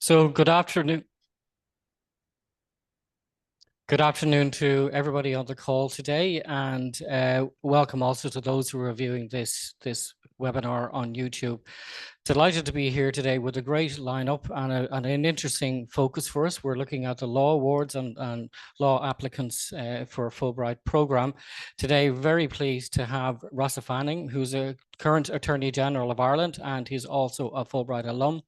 So good afternoon. Good afternoon to everybody on the call today, and welcome also to those who are viewing this webinar on YouTube. Delighted to be here today with a great lineup and an interesting focus for us. We're looking at the law awards and law applicants for a Fulbright program. Today, very pleased to have Rossa, who's a current Attorney General of Ireland, and he's also a Fulbright alum.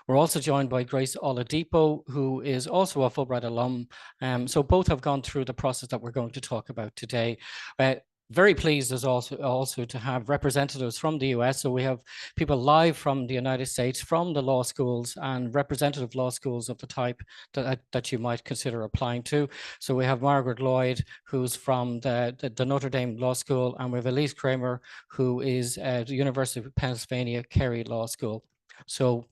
We're also joined by Grace Oladipo, who is also a Fulbright alum. So both have gone through the process that we're going to talk about today. Very pleased as also to have representatives from the US. So we have people live from the United States, from the law schools and representative law schools of the type that you might consider applying to. So we have Margaret Lloyd, who's from the Notre Dame Law School, and we have Elise Kraemer, who is at the University of Pennsylvania Carey Law School. So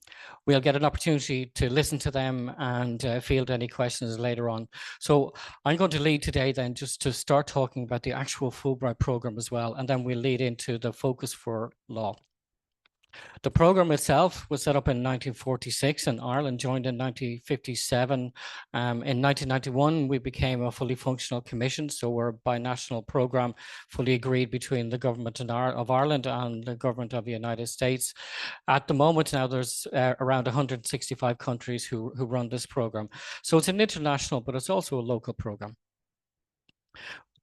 we'll get an opportunity to listen to them and field any questions later on. So I'm going to lead today then just to start talking about the actual Fulbright program as well, and then we'll lead into the focus for law. The program itself was set up in 1946 and Ireland joined in 1957. In 1991, we became a fully functional commission. So we're a binational program fully agreed between the government of Ireland and the government of the United States. At the moment now, there's around 165 countries who run this program. So it's an international, but it's also a local program.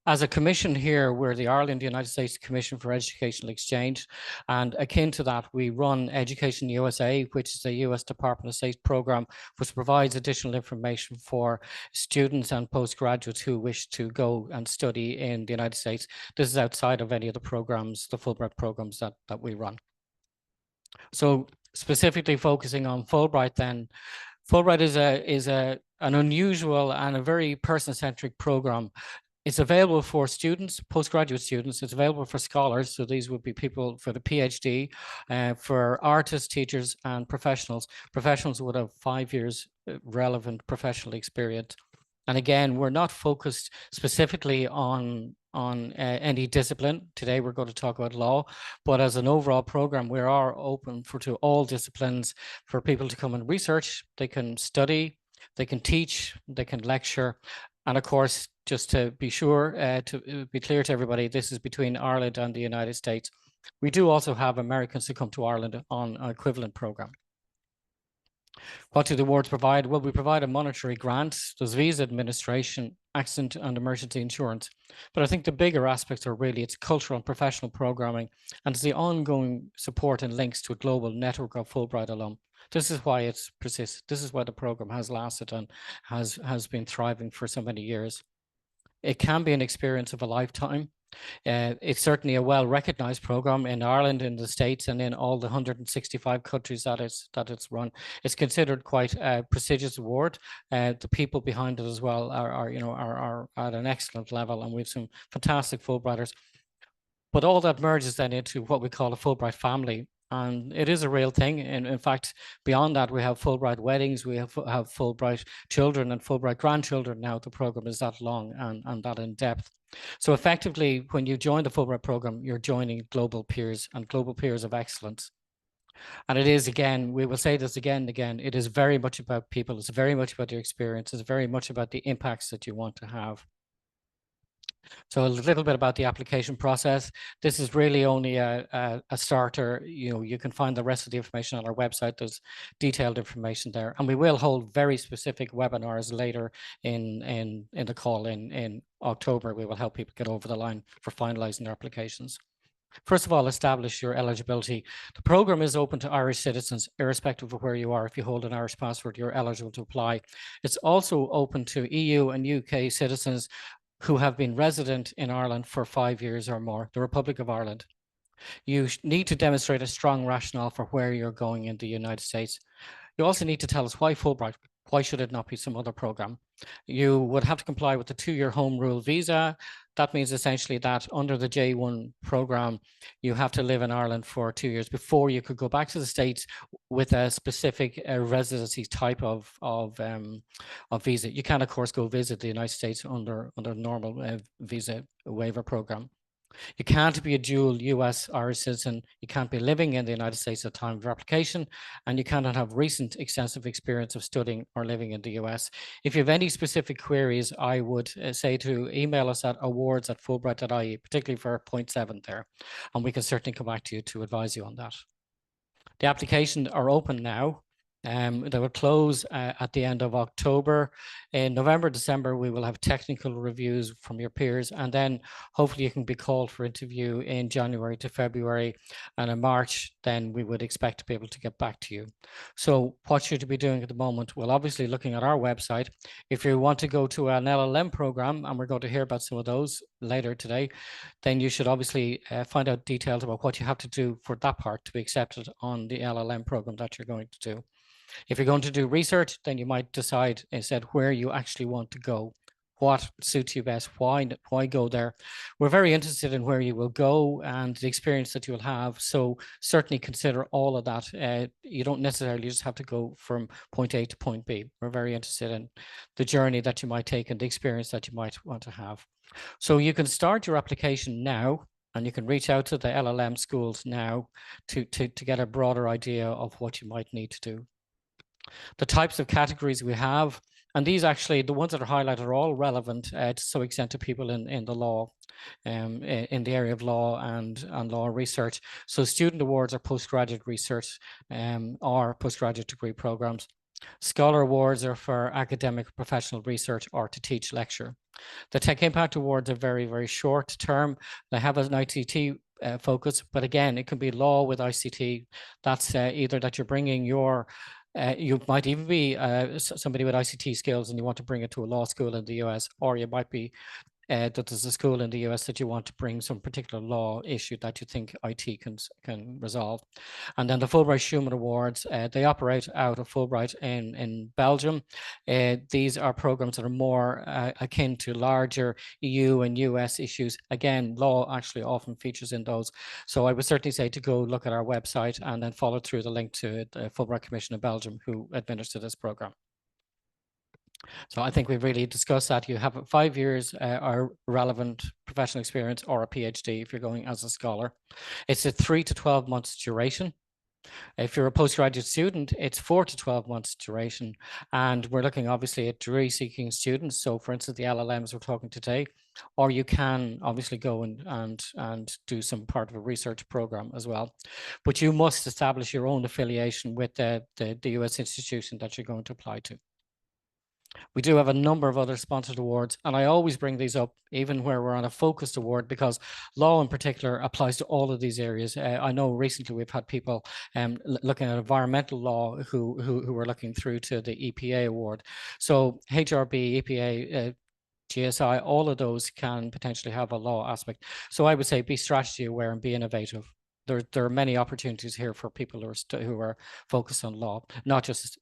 As a commission here, we're the Ireland United States Commission for Educational Exchange. And akin to that, we run Education USA, which is a US Department of State program, which provides additional information for students and postgraduates who wish to go and study in the United States. This is outside of any of the programs, the Fulbright programs that we run. So specifically focusing on Fulbright then, Fulbright is an unusual and a very person-centric program. It's available for students, postgraduate students. It's available for scholars. So these would be people for the PhD, for artists, teachers, and professionals. Professionals would have 5 years relevant professional experience. And again, we're not focused specifically on any discipline. Today, we're going to talk about law, but as an overall program, we are open to all disciplines for people to come and research. They can study, they can teach, they can lecture. And of course, just to be sure, to be clear to everybody, this is between Ireland and the United States. We do also have Americans who come to Ireland on an equivalent program. What do the awards provide? Well, we provide a monetary grant. There's visa administration, accident and emergency insurance. But I think the bigger aspects are really its cultural and professional programming, and it's the ongoing support and links to a global network of Fulbright alum. This is why it persists. This is why the program has lasted and has been thriving for so many years. It can be an experience of a lifetime. It's certainly a well-recognized program in Ireland, in the States, and in all the 165 countries that it's run. It's considered quite a prestigious award. The people behind it as well are at an excellent level, and we have some fantastic Fulbrighters. But all that merges then into what we call a Fulbright family. And it is a real thing. And in fact, beyond that, we have Fulbright weddings, we have Fulbright children and Fulbright grandchildren now. The program is that long and that in depth. So effectively, when you join the Fulbright program, you're joining global peers and global peers of excellence. And it is, again, we will say this again and again, it is very much about people. It's very much about your experience. It's very much about the impacts that you want to have. So a little bit about the application process. This is really only a starter. You can find the rest of the information on our website. There's detailed information there, and we will hold very specific webinars later in the call in October. We will help people get over the line for finalizing their applications. First of all, establish your eligibility. The program is open to Irish citizens, irrespective of where you are. If you hold an Irish passport, you're eligible to apply. It's also open to EU and UK citizens who have been resident in Ireland for 5 years or more, the Republic of Ireland. You need to demonstrate a strong rationale for where you're going in the United States. You also need to tell us why Fulbright. Why should it not be some other program? You would have to comply with the 2-year home rule visa. That means essentially that under the J1 program, you have to live in Ireland for 2 years before you could go back to the States with a specific residency type of visa. You can, of course, go visit the United States under normal visa waiver program. You can't be a dual US Irish citizen. You can't be living in the United States at the time of your application, and you cannot have recent extensive experience of studying or living in the US. If you have any specific queries, I would say to email us at awards@fulbright.ie, particularly for point 7 there, and we can certainly come back to you to advise you on that. The applications are open now. They will close at the end of October. In November, December, we will have technical reviews from your peers, and then hopefully you can be called for interview in January to February, and in March, then we would expect to be able to get back to you. So what should you be doing at the moment? Well, obviously looking at our website. If you want to go to an LL.M program, and we're going to hear about some of those later today, then you should obviously find out details about what you have to do for that part to be accepted on the LL.M program that you're going to do. If you're going to do research, then you might decide instead where you actually want to go, what suits you best, why go there. We're very interested in where you will go and the experience that you'll have. So certainly consider all of that. You don't necessarily just have to go from point A to point B. We're very interested in the journey that you might take and the experience that you might want to have. So you can start your application now, and you can reach out to the LL.M schools now to get a broader idea of what you might need to do. The types of categories we have, and these actually, the ones that are highlighted are all relevant to some extent to people in the law, in the area of law and law research. So student awards are postgraduate research or postgraduate degree programs. Scholar awards are for academic professional research or to teach lecture. The Tech Impact Awards are very, very short term. They have an ICT focus, but again, it can be law with ICT. That's either that you're bringing your you might even be somebody with ICT skills and you want to bring it to a law school in the US, or you might be that there's a school in the US that you want to bring some particular law issue that you think IT can resolve. And then the Fulbright Schumann Awards, they operate out of Fulbright in Belgium. These are programs that are more akin to larger EU and US issues. Again, law actually often features in those. So I would certainly say to go look at our website and then follow through the link to the Fulbright Commission in Belgium, who administer this program. So I think we've really discussed that. You have 5 years or relevant professional experience or a PhD if you're going as a scholar. It's a 3 to 12 months duration. If you're a postgraduate student, it's 4 to 12 months duration. And we're looking obviously at degree-seeking students. So for instance, the LL.Ms we're talking today, or you can obviously go and do some part of a research program as well. But you must establish your own affiliation with the US institution that you're going to apply to. We do have a number of other sponsored awards, and I always bring these up, even where we're on a focused award, because law in particular applies to all of these areas. I know recently we've had people looking at environmental law who are looking through to the EPA award. So HRB, EPA, GSI, all of those can potentially have a law aspect. So I would say be strategy aware and be innovative. There are many opportunities here for people who are focused on law, not just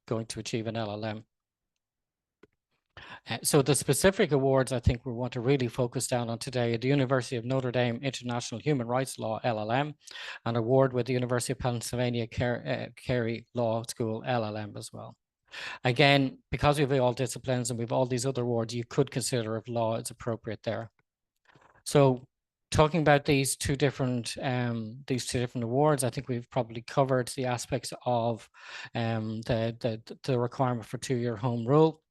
going to achieve an LL.M. So the specific awards I think we want to really focus down on today: the University of Notre Dame International Human Rights Law, LL.M, an award with the University of Pennsylvania Carey Law School, LL.M as well. Again, because we have all disciplines and we have all these other awards, you could consider if law is appropriate there. So talking about these two different awards, I think we've probably covered the aspects of the requirement for 2-year home rule.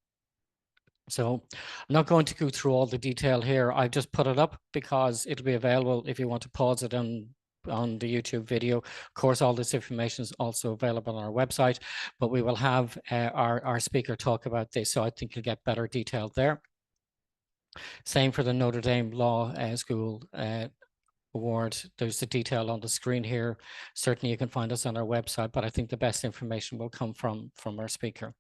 So I'm not going to go through all the detail here. I just put it up because it'll be available if you want to pause it on the YouTube video. Of course, all this information is also available on our website, but we will have our speaker talk about this. So I think you'll get better detail there. Same for the Notre Dame Law School award. There's the detail on the screen here. Certainly you can find us on our website, but I think the best information will come from our speaker.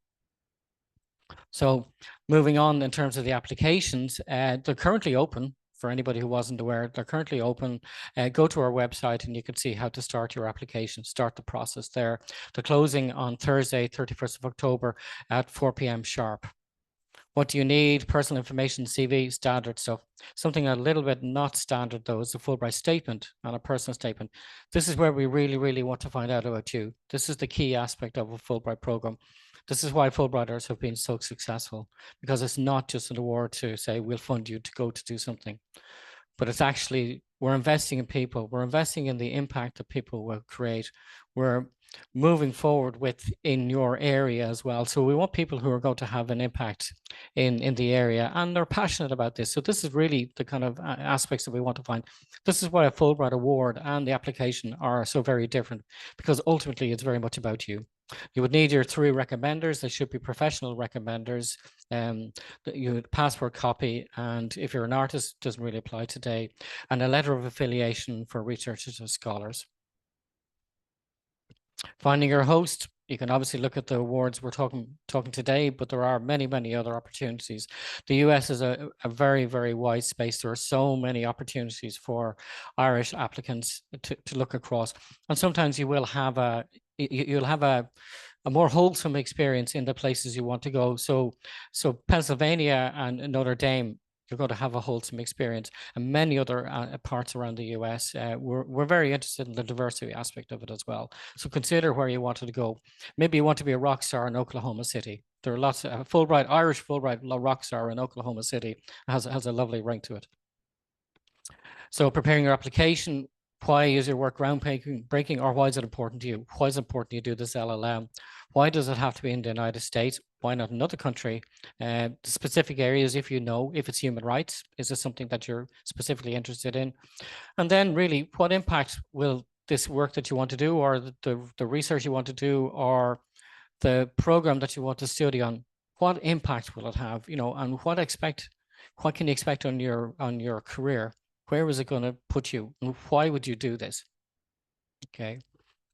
So moving on in terms of the applications, they're currently open. For anybody who wasn't aware, they're currently open. Go to our website and you can see how to start your application, start the process there. The closing on Thursday, 31st of October at 4 p.m. sharp. What do you need? Personal information, CV, standard stuff. Something a little bit not standard though is the Fulbright statement and a personal statement. This is where we really, really want to find out about you. This is the key aspect of a Fulbright program. This is why Fulbrighters have been so successful, because it's not just an award to say we'll fund you to go to do something. but it's actually, we're investing in people. We're investing in the impact that people will create. We're moving forward with in your area as well. So we want people who are going to have an impact in the area, and they're passionate about this. So this is really the kind of aspects that we want to find. This is why a Fulbright Award and the application are so very different, because ultimately it's very much about you. You would need your 3 recommenders. They should be professional recommenders. Your passport copy, and if you're an artist, doesn't really apply today, and a letter of affiliation for researchers and scholars. Finding your host, you can obviously look at the awards we're talking today, but there are many, many other opportunities. The US is a very, very wide space. There are so many opportunities for Irish applicants to look across. And sometimes you will have you'll have a more wholesome experience in the places you want to go. So Pennsylvania and Notre Dame, you're going to have a wholesome experience, and many other parts around the US. We're very interested in the diversity aspect of it as well. So consider where you wanted to go. Maybe you want to be a rock star in Oklahoma City. There are lots of Irish Fulbright rock star in Oklahoma City has a lovely ring to it. So preparing your application, why is your work groundbreaking, or why is it important to you? Why is it important you do this LL.M? Why does it have to be in the United States? Why not another country? The specific areas, if you know, if it's human rights, is this something that you're specifically interested in? And then really, what impact will this work that you want to do, or the research you want to do, or the program that you want to study on, what impact will it have? You know, and what can you expect on your career? Where is it going to put you, and why would you do this? Okay.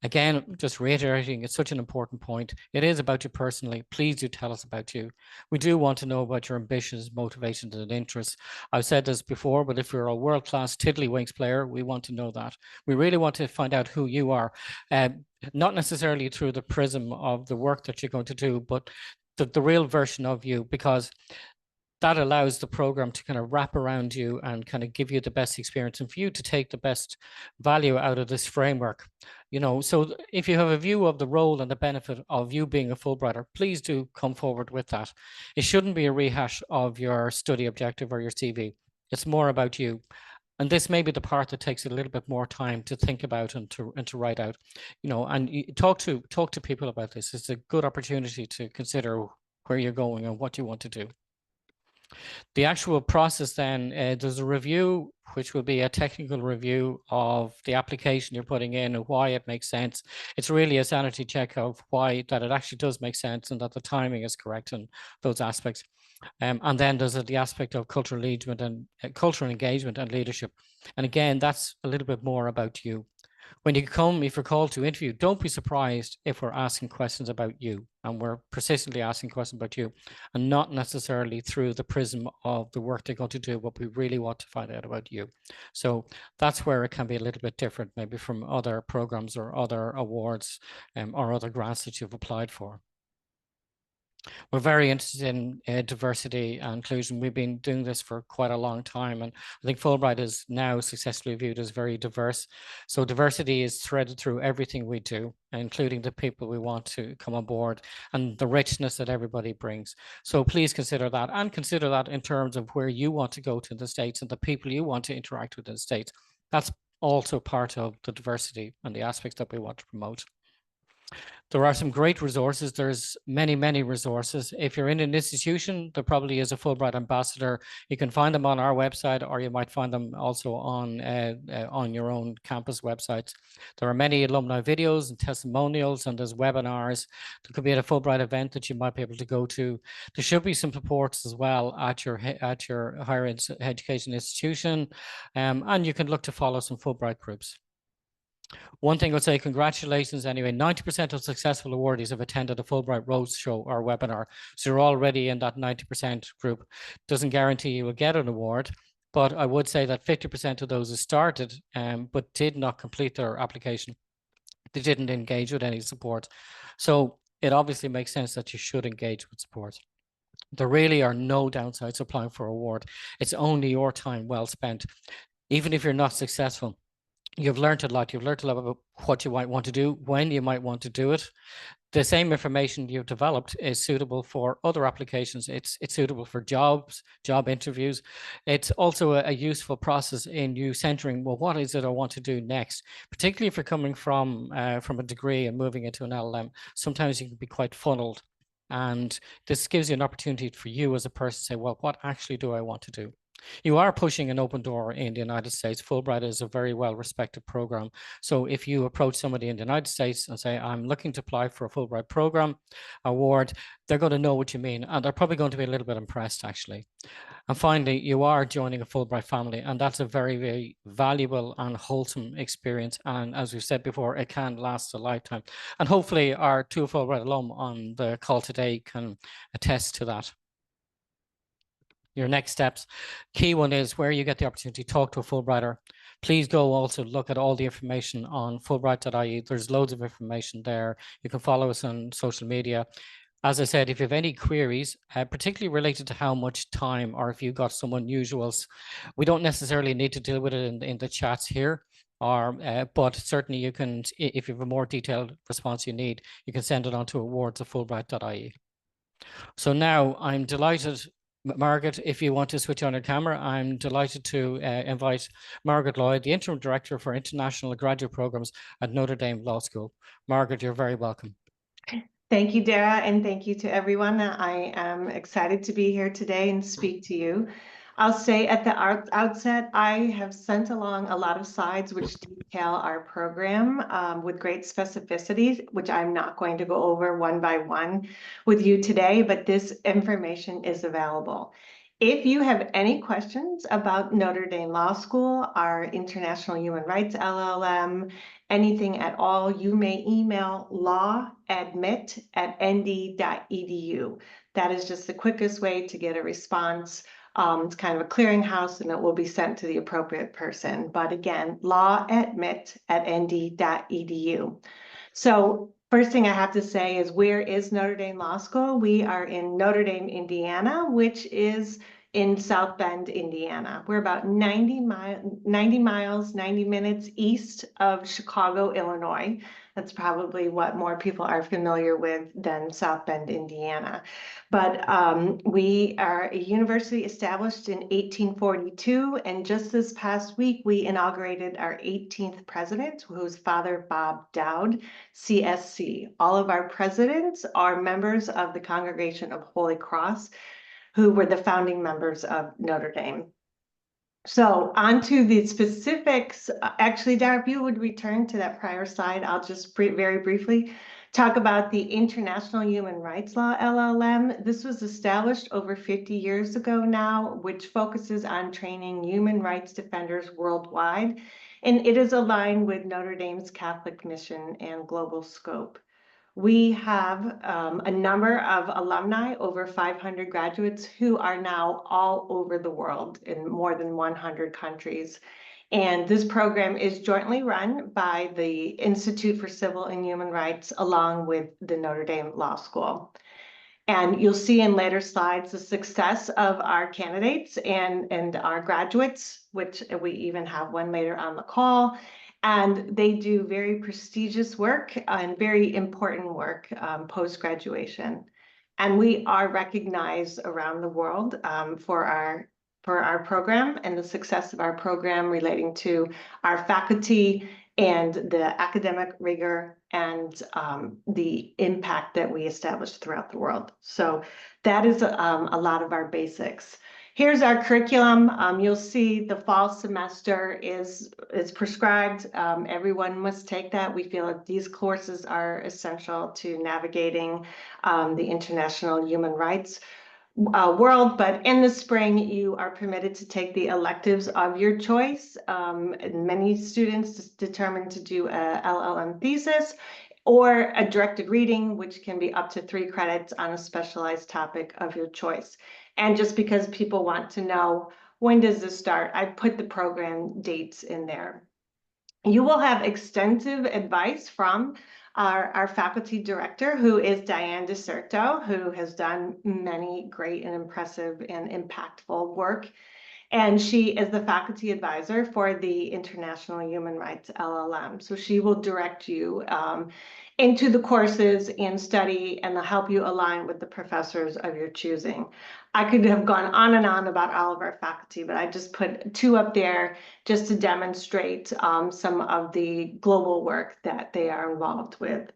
Again, just reiterating, it's such an important point. It is about you personally. Please do tell us about you. We do want to know about your ambitions, motivations, and interests. I've said this before, but if you're a world-class tiddlywinks player, we want to know that. We really want to find out who you are, not necessarily through the prism of the work that you're going to do, but the real version of you, because that allows the program to kind of wrap around you and kind of give you the best experience, and for you to take the best value out of this framework. You know, so if you have a view of the role and the benefit of you being a Fulbrighter, please do come forward with that. It shouldn't be a rehash of your study objective or your CV. It's more about you. And this may be the part that takes a little bit more time to think about and to write out, you know, and talk to people about this. It's a good opportunity to consider where you're going and what you want to do. The actual process then, there's a review, which will be a technical review of the application you're putting in and why it makes sense. It's really a sanity check of why that it actually does make sense and that the timing is correct and those aspects. And then there's the aspect of cultural engagement and leadership. And again, that's a little bit more about you. When you come, if you're called to interview, don't be surprised if we're asking questions about you, and we're persistently asking questions about you, and not necessarily through the prism of the work they're going to do, but we really want to find out about you. So that's where it can be a little bit different, maybe from other programs or other awards or other grants that you've applied for. We're very interested in diversity and inclusion. We've been doing this for quite a long time, and I think Fulbright is now successfully viewed as very diverse. So diversity is threaded through everything we do, including the people we want to come on board and the richness that everybody brings. So please consider that, and consider that in terms of where you want to go to the States and the people you want to interact with in the States. That's also part of the diversity and the aspects that we want to promote. There are some great resources. There's many, many resources. If you're in an institution, there probably is a Fulbright ambassador. You can find them on our website, or you might find them also on your own campus websites. There are many alumni videos and testimonials, and there's webinars. There could be at a Fulbright event that you might be able to go to. There should be some supports as well at your higher education institution, and you can look to follow some Fulbright groups. One thing I would say, congratulations anyway, 90% of successful awardees have attended a Fulbright Roadshow or webinar. So you're already in that 90% group. Doesn't guarantee you will get an award, but I would say that 50% of those who started but did not complete their application, they didn't engage with any support. So it obviously makes sense that you should engage with support. There really are no downsides applying for an award. It's only your time well spent. Even if you're not successful, you've learned a lot. You've learned a lot about what you might want to do, when you might want to do it. the same information you've developed is suitable for other applications. It's suitable for jobs, job interviews. It's also a useful process in you centering, well, what is it I want to do next? Particularly if you're coming from a degree and moving into an LL.M, sometimes you can be quite funneled. And this gives you an opportunity for you as a person to say, well, what actually do I want to do? You are pushing an open door in the United States. Fulbright is a very well-respected program. So if you approach somebody in the United States and say, I'm looking to apply for a Fulbright program award, they're going to know what you mean. And they're probably going to be a little bit impressed, actually. And finally, you are joining a Fulbright family, and that's a very, very valuable and wholesome experience. And as we've said before, it can last a lifetime. And hopefully our two Fulbright alum on the call today can attest to that. Your next steps. Key one is where you get the opportunity to talk to a Fulbrighter. Please go also look at all the information on Fulbright.ie. There's loads of information there. You can follow us on social media. As I said, if you have any queries, particularly related to how much time, or if you've got some unusuals, we don't necessarily need to deal with it in the chats here. But certainly you can, if you have a more detailed response you need, you can send it on to awards@fulbright.ie. So now I'm delighted, Margaret, if you want to switch on your camera, I'm delighted to invite Margaret Lloyd, the Interim Director for International Graduate Programs at Notre Dame Law School. Margaret, you're very welcome. Thank you, Dara, and thank you to everyone. I am excited to be here today and speak to you. I'll say at the outset, I have sent along a lot of slides which detail our program with great specificity, which I'm not going to go over one by one with you today, but this information is available. If you have any questions about Notre Dame Law School, our International Human Rights LL.M, anything at all, you may email lawadmit@nd.edu. That is just the quickest way to get a response. It's kind of a clearinghouse and it will be sent to the appropriate person. But again, lawadmit@nd.edu. So first thing I have to say is, where is Notre Dame Law School? We are in Notre Dame, Indiana, which is in South Bend, Indiana. We're about 90 minutes east of Chicago, Illinois. That's probably what more people are familiar with than South Bend, Indiana. But we are a university established in 1842, and just this past week, we inaugurated our 18th president, who's Father Bob Dowd, CSC. All of our presidents are members of the Congregation of Holy Cross, who were the founding members of Notre Dame. So on to the specifics. Actually, Dara, if you would return to that prior slide, I'll just very briefly talk about the International Human Rights Law LL.M. This was established over 50 years ago now, which focuses on training human rights defenders worldwide. And it is aligned with Notre Dame's Catholic mission and global scope. We have a number of alumni, over 500 graduates, who are now all over the world in more than 100 countries. And this program is jointly run by the Institute for Civil and Human Rights, along with the Notre Dame Law School. And you'll see in later slides the success of our candidates and our graduates, which we even have one later on the call. And they do very prestigious work and very important work post-graduation. And we are recognized around the world for our program and the success of our program relating to our faculty and the academic rigor and the impact that we established throughout the world. So that is a lot of our basics. Here's our curriculum. You'll see the fall semester is prescribed. Everyone must take that. We feel that these courses are essential to navigating the international human rights world, but in the spring, you are permitted to take the electives of your choice. Many students determine to do a LL.M thesis or a directed reading, which can be up to 3 credits on a specialized topic of your choice. And just because people want to know, when does this start? I put the program dates in there. You will have extensive advice from our faculty director, who is Diane DeSerto, who has done many great and impressive and impactful work. And she is the faculty advisor for the International Human Rights LLM. So she will direct you into the courses and study and help you align with the professors of your choosing. I could have gone on and on about all of our faculty, but I just put two up there just to demonstrate some of the global work that they are involved with.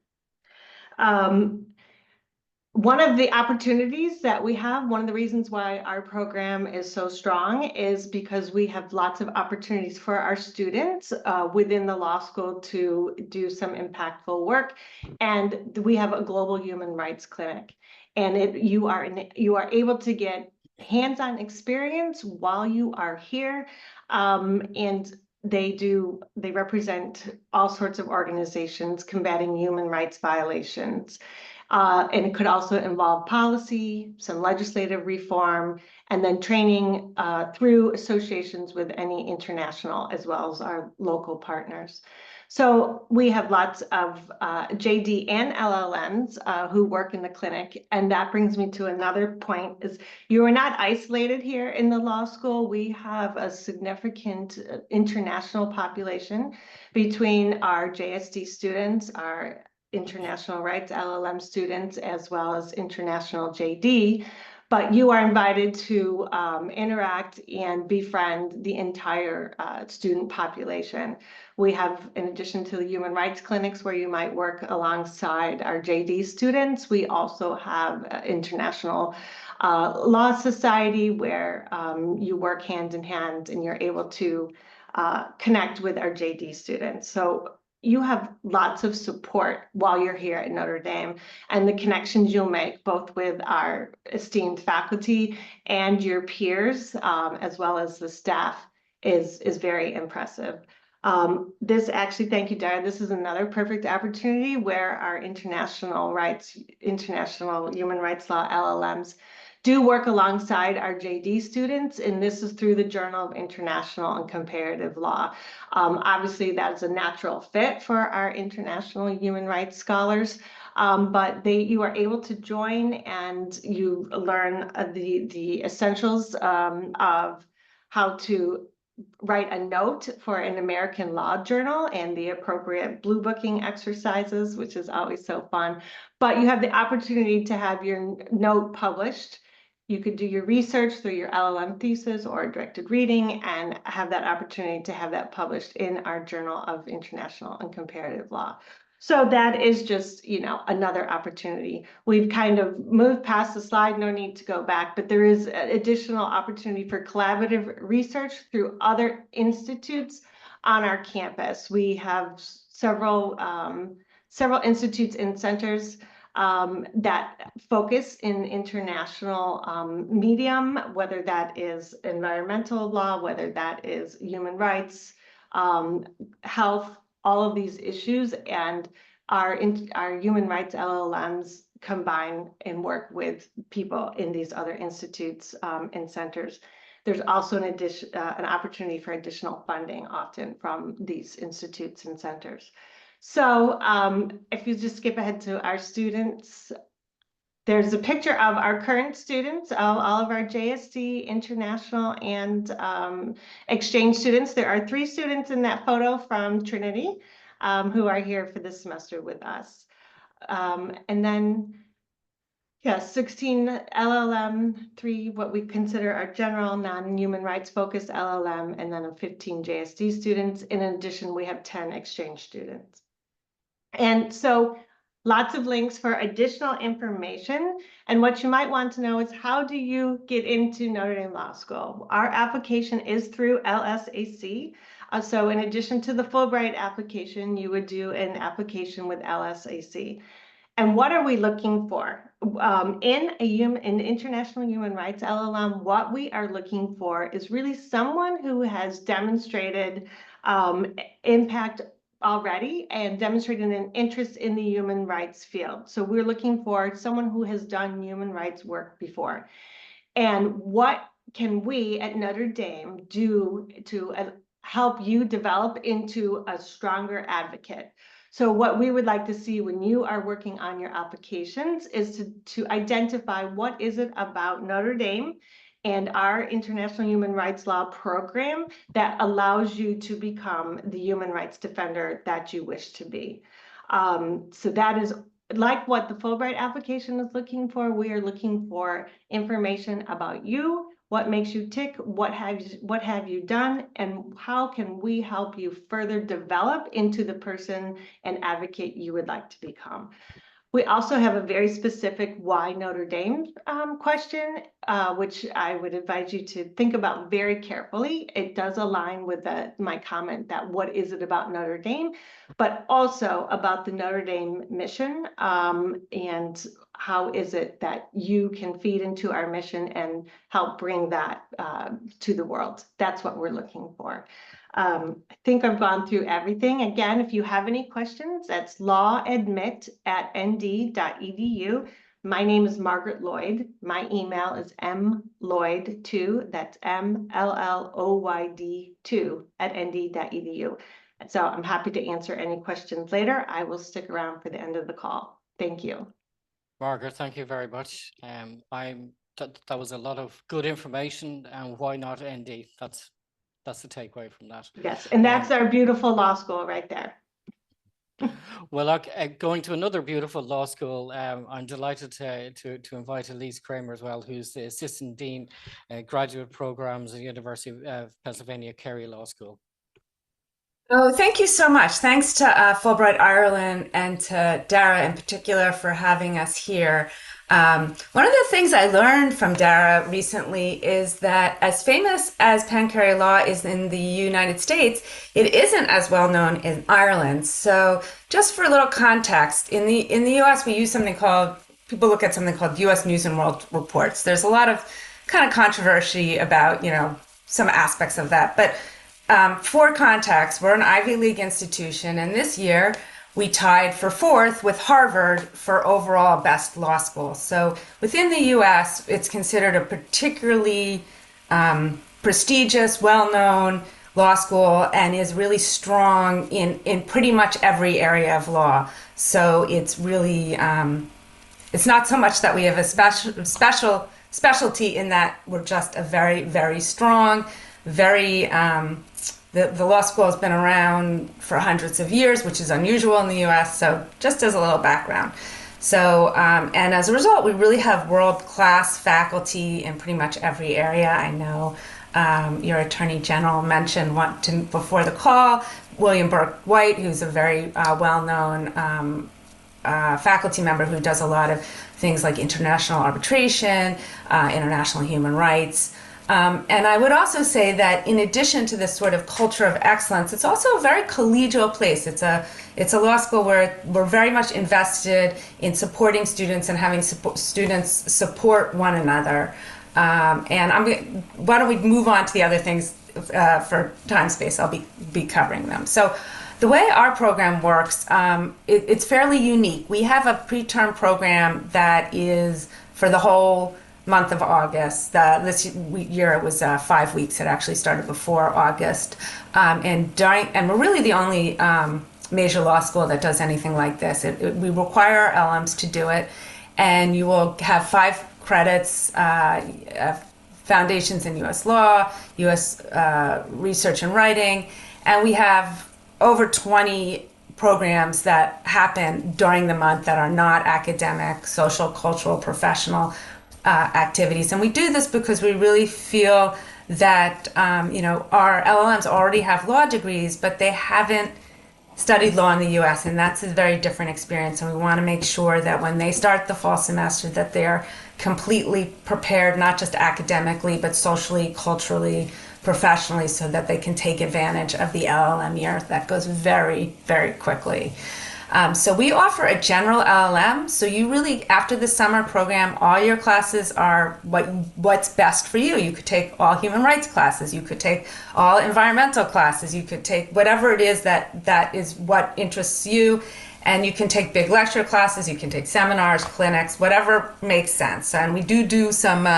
One of the opportunities that we have, one of the reasons why our program is so strong is because we have lots of opportunities for our students within the law school to do some impactful work. And we have a global human rights clinic. And you are able to get hands-on experience while you are here. And they represent all sorts of organizations combating human rights violations. And it could also involve policy, some legislative reform, and then training through associations with any international as well as our local partners. So we have lots of JD and LLMs who work in the clinic. And that brings me to another point is you are not isolated here in the law school. We have a significant international population between our JSD students, our international rights LLM students, as well as international JD, but you are invited to interact and befriend the entire student population. We have, in addition to the human rights clinics where you might work alongside our JD students, we also have International Law Society where you work hand in hand and you're able to connect with our JD students. So you have lots of support while you're here at Notre Dame, and the connections you'll make both with our esteemed faculty and your peers, as well as the staff, is very impressive. This actually, thank you, Dara. This is another perfect opportunity where our international human rights law LLMs do work alongside our JD students, and this is through the Journal of International and Comparative Law. Obviously, that's a natural fit for our international human rights scholars, but you are able to join and you learn the essentials of how to write a note for an American law journal and the appropriate blue booking exercises, which is always so fun. But you have the opportunity to have your note published. You could do your research through your LLM thesis or directed reading and have that opportunity to have that published in our Journal of International and Comparative Law. So that is just, another opportunity. We've kind of moved past the slide, no need to go back, but there is additional opportunity for collaborative research through other institutes on our campus. We have several institutes and centers that focus in international medium, whether that is environmental law, whether that is human rights, health, all of these issues, and our human rights LLMs combine and work with people in these other institutes and centers. There's also an opportunity for additional funding often from these institutes and centers. So if you just skip ahead to our students, there's a picture of our current students, all of our JSD, international, and exchange students. There are 3 students in that photo from Trinity who are here for this semester with us. And then, 16 LLM, 3 what we consider our general non-human rights focused LLM, and then 15 JSD students. In addition, we have 10 exchange students. And so lots of links for additional information. And what you might want to know is how do you get into Notre Dame Law School? Our application is through LSAC. So in addition to the Fulbright application, you would do an application with LSAC. And what are we looking for? In international human rights LLM, what we are looking for is really someone who has demonstrated impact already and demonstrated an interest in the human rights field. So we're looking for someone who has done human rights work before. And what can we at Notre Dame do to help you develop into a stronger advocate? So what we would like to see when you are working on your applications is to identify what is it about Notre Dame and our International Human Rights Law program that allows you to become the human rights defender that you wish to be. So that is like what the Fulbright application is looking for. We are looking for information about you, what makes you tick, what have you done, and how can we help you further develop into the person and advocate you would like to become. We also have a very specific why Notre Dame question, which I would advise you to think about very carefully. It does align with my comment that what is it about Notre Dame, but also about the Notre Dame mission, and how is it that you can feed into our mission and help bring that to the world. That's what we're looking for. I think I've gone through everything. Again, if you have any questions, that's lawadmit@nd.edu. My name is Margaret Lloyd. My email is mlloyd2, that's MLLOYD2 @nd.edu. So I'm happy to answer any questions later. I will stick around for the end of the call. Thank you. Margaret, thank you very much. That was a lot of good information, and why not ND? That's the takeaway from that. Yes, and that's our beautiful law school right there. Well, going to another beautiful law school, I'm delighted to invite Elise Kraemer as well, who's the Assistant Dean, Graduate Programs at the University of Pennsylvania, Carey Law School. Oh, thank you so much. Thanks to Fulbright Ireland and to Dara in particular for having us here. One of the things I learned from Dara recently is that as famous as Penn Carey Law is in the United States, it isn't as well known in Ireland. So just for a little context, in the US, we use people look at something called US News and World Reports. There's a lot of kind of controversy about, some aspects of that. But for context, we're an Ivy League institution, and this year, we tied for 4th with Harvard for overall best law school. So within the US, it's considered a particularly prestigious, well-known law school and is really strong in pretty much every area of law. So it's really, it's not so much that we have a specialty in that we're just a very, very strong, very, the law school has been around for hundreds of years, which is unusual in the US, so just as a little background. So, and as a result, we really have world-class faculty in pretty much every area. I know your Attorney General mentioned before the call, William Burke White, who's a very well-known faculty member who does a lot of things like international arbitration, international human rights. And I would also say that in addition to this sort of culture of excellence, it's also a very collegial place. It's a law school where we're very much invested in supporting students and having students support one another. And why don't we move on to the other things for time space? I'll be covering them. So the way our program works, it's fairly unique. We have a preterm program that is for the whole month of August. This year it was 5 weeks. It actually started before August, and we're really the only major law school that does anything like this. We require our LLMs to do it, and you will have 5 credits: foundations in U.S. law, U.S. research and writing, and we have over 20 programs that happen during the month that are not academic, social, cultural, professional activities. And we do this because we really feel that our LLMs already have law degrees, but they haven't studied law in the US, and that's a very different experience. And we want to make sure that when they start the fall semester that they're completely prepared, not just academically, but socially, culturally, professionally, so that they can take advantage of the LL.M year that goes very, very quickly. So we offer a general LL.M. So you really, after the summer program, all your classes are what's best for you. You could take all human rights classes. You could take all environmental classes. You could take whatever it is that is what interests you. And you can take big lecture classes. You can take seminars, clinics, whatever makes sense. And we do some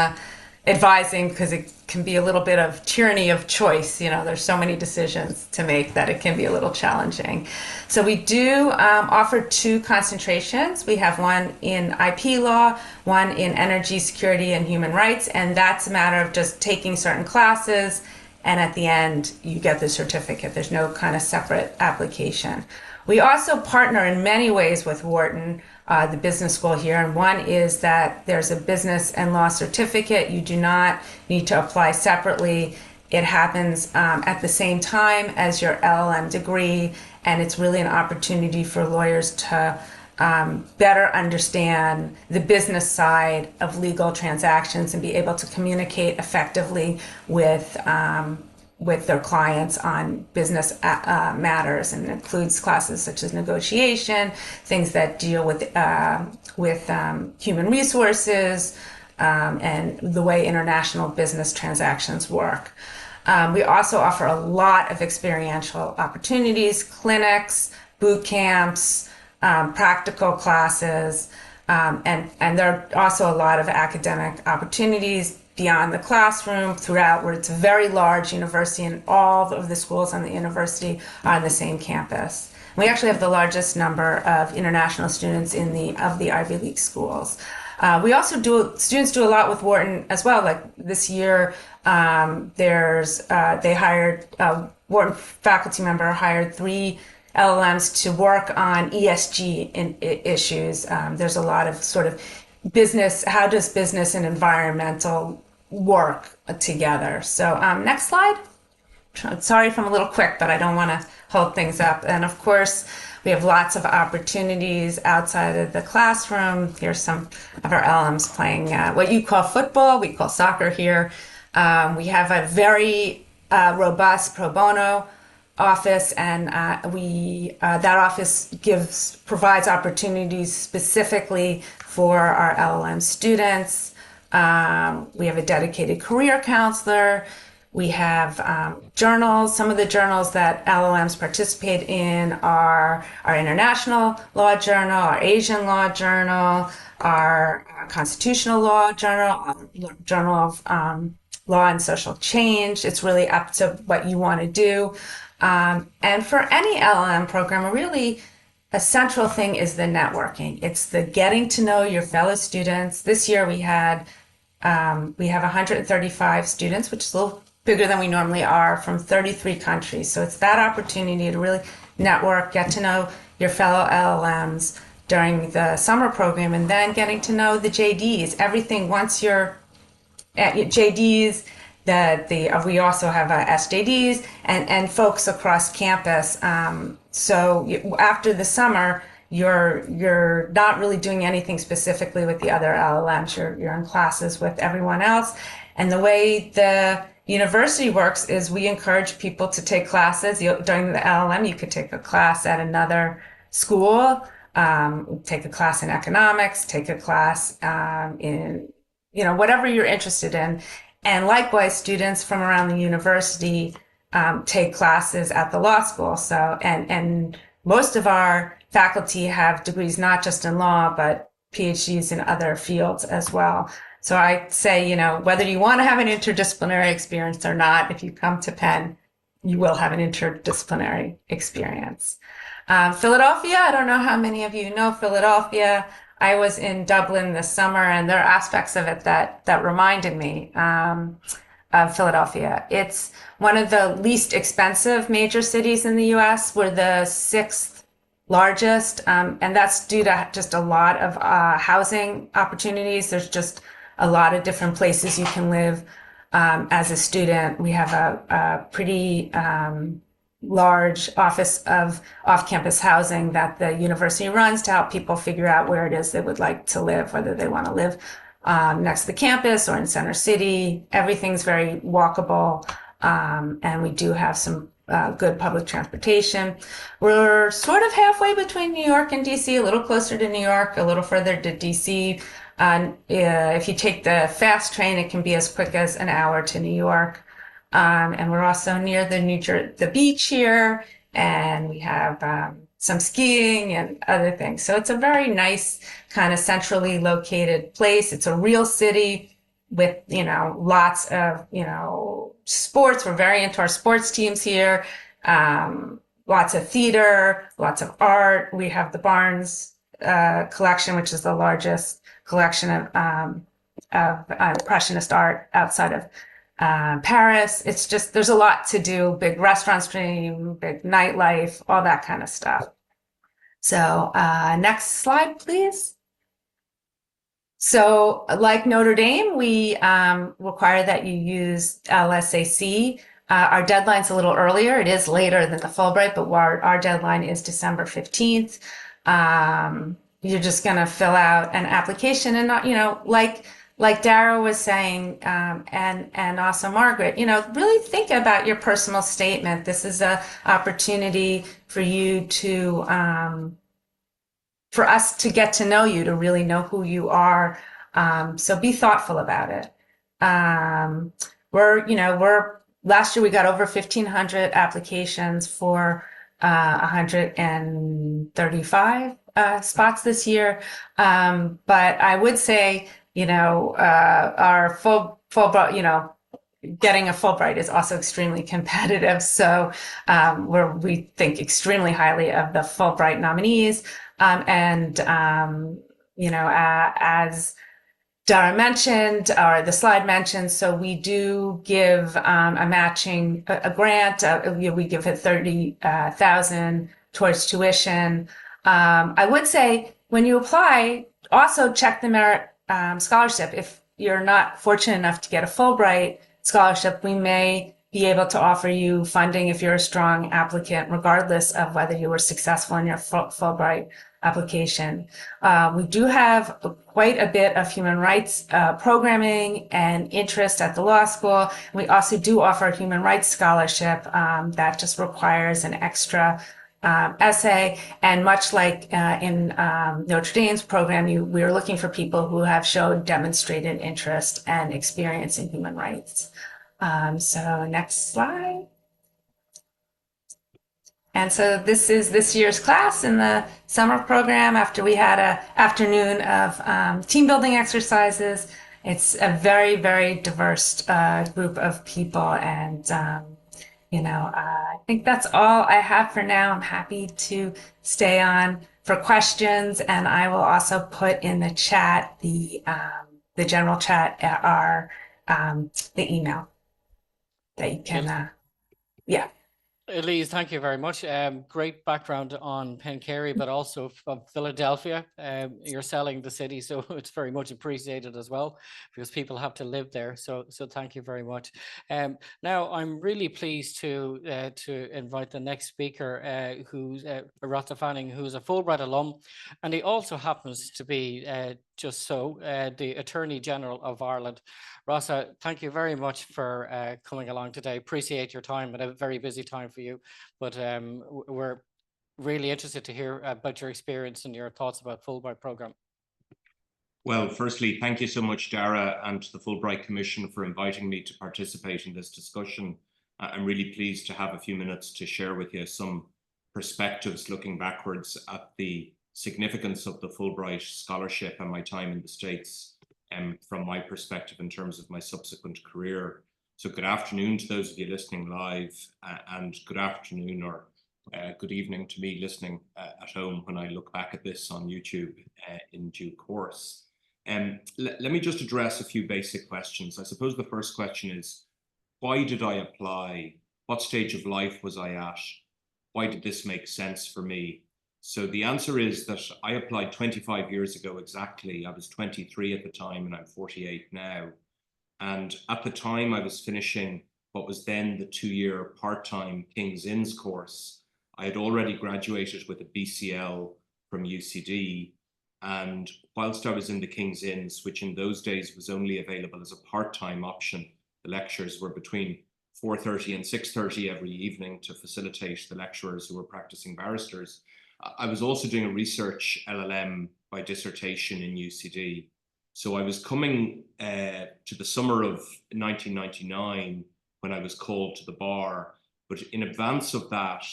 advising, because it can be a little bit of tyranny of choice. There's so many decisions to make that it can be a little challenging. So we do offer 2 concentrations. We have one in IP law, one in energy security and human rights, and that's a matter of just taking certain classes, and at the end you get the certificate. There's no kind of separate application. We also partner in many ways with Wharton, the business school here, and one is that there's a business and law certificate. You do not need to apply separately. It happens at the same time as your LL.M degree, and it's really an opportunity for lawyers to better understand the business side of legal transactions and be able to communicate effectively with their clients on business matters, and includes classes such as negotiation, things that deal with human resources, and the way international business transactions work. We also offer a lot of experiential opportunities, clinics, boot camps, practical classes, and there are also a lot of academic opportunities beyond the classroom throughout, where it's a very large university, and all of the schools on the university are on the same campus. We actually have the largest number of international students of the Ivy League schools. We also students do a lot with Wharton as well. Like this year, they hired, Wharton faculty member hired 3 LL.Ms to work on ESG issues. There's a lot of sort of business, how does business and environmental work together? So next slide. Sorry if I'm a little quick, but I don't want to hold things up. And of course, we have lots of opportunities outside of the classroom. Here's some of our LL.Ms playing what you call football, we call soccer here. We have a very robust pro bono office, and that office provides opportunities specifically for our LL.M students. We have a dedicated career counselor. We have journals. Some of the journals that LL.Ms participate in are our International Law Journal, our Asian Law Journal, our Constitutional Law Journal, Journal of Law and Social Change. It's really up to what you want to do. And for any LL.M program, really a central thing is the networking. It's the getting to know your fellow students. This year we have 135 students, which is a little bigger than we normally are, from 33 countries. So it's that opportunity to really network, get to know your fellow LL.Ms during the summer program, and then getting to know the JDs. Everything once you're at your JDs, we also have SJDs and folks across campus. So after the summer, you're not really doing anything specifically with the other LL.Ms. You're in classes with everyone else. And the way the university works is we encourage people to take classes. During the LL.M, you could take a class at another school, take a class in economics, take a class in whatever you're interested in. And likewise, students from around the university take classes at the law school. So, and most of our faculty have degrees not just in law, but PhDs in other fields as well. So I say, whether you want to have an interdisciplinary experience or not, if you come to Penn, you will have an interdisciplinary experience. Philadelphia, I don't know how many of you know Philadelphia. I was in Dublin this summer, and there are aspects of it that reminded me of Philadelphia. It's one of the least expensive major cities in the U.S. We're the 6th largest, and that's due to just a lot of housing opportunities. There's just a lot of different places you can live as a student. We have a pretty large office of off-campus housing that the university runs to help people figure out where it is they would like to live, whether they want to live next to the campus or in Center City. Everything's very walkable, and we do have some good public transportation. We're sort of halfway between New York and DC, a little closer to New York, a little further to DC. If you take the fast train, it can be as quick as an hour to New York. And we're also near the beach here, and we have some skiing and other things. So it's a very nice kind of centrally located place. It's a real city. with, lots of, sports. We're very into our sports teams here. Lots of theater, lots of art. We have the Barnes collection, which is the largest collection of Impressionist art outside of Paris. It's just, there's a lot to do, big restaurant stream, big nightlife, all that kind of stuff. So next slide, please. So like Notre Dame, we require that you use LSAC. Our deadline's a little earlier. It is later than the Fulbright, but our deadline is December 15th. You're just going to fill out an application and not, like Dara was saying, and also Margaret, really think about your personal statement. This is an opportunity for you to, for us to get to know you, to really know who you are. So be thoughtful about it. Last year we got over 1,500 applications for 135 spots this year. But I would say, our Fulbright, getting a Fulbright is also extremely competitive. So we think extremely highly of the Fulbright nominees. As Dara mentioned, or the slide mentioned, so we do give a grant. We give it $30,000 towards tuition. I would say when you apply, also check the merit scholarship. If you're not fortunate enough to get a Fulbright scholarship, we may be able to offer you funding if you're a strong applicant, regardless of whether you were successful in your Fulbright application. We do have quite a bit of human rights programming and interest at the law school. We also do offer a human rights scholarship that just requires an extra essay. And much like in Notre Dame's program, we are looking for people who have showed demonstrated interest and experience in human rights. So next slide. And so this is this year's class in the summer program. After we had an afternoon of team building exercises, it's a very, very diverse group of people. And, I think that's all I have for now. I'm happy to stay on for questions. And I will also put in the chat, the general chat, the email that you can, yeah. Elise, thank you very much. Great background on Carey, but also from Philadelphia. You're selling the city, so it's very much appreciated as well, because people have to live there. So thank you very much. Now, I'm really pleased to invite the next speaker, who's Rossa Fanning, who's a Fulbright alum, and he also happens to be the Attorney General of Ireland. Rossa, thank you very much for coming along today. Appreciate your time at a very busy time for you, but we're really interested to hear about your experience and your thoughts about Fulbright program. Well, firstly, thank you so much, Dara, and the Fulbright Commission for inviting me to participate in this discussion. I'm really pleased to have a few minutes to share with you some perspectives looking backwards at the significance of the Fulbright scholarship and my time in the States. From my perspective in terms of my subsequent career. So good afternoon to those of you listening live, and good afternoon or good evening to me listening at home when I look back at this on YouTube in due course. Let me just address a few basic questions. I suppose the first question is, why did I apply? What stage of life was I at? Why did this make sense for me? So the answer is that I applied 25 years ago exactly. I was 23 at the time and I'm 48 now. And at the time I was finishing what was then the 2-year part-time King's Inns course. I had already graduated with a BCL from UCD. And whilst I was in the King's Inns, which in those days was only available as a part-time option, the lectures were between 4:30 and 6:30 every evening to facilitate the lecturers who were practicing barristers. I was also doing a research LL.M by dissertation in UCD. So I was coming to the summer of 1999 when I was called to the bar. But in advance of that,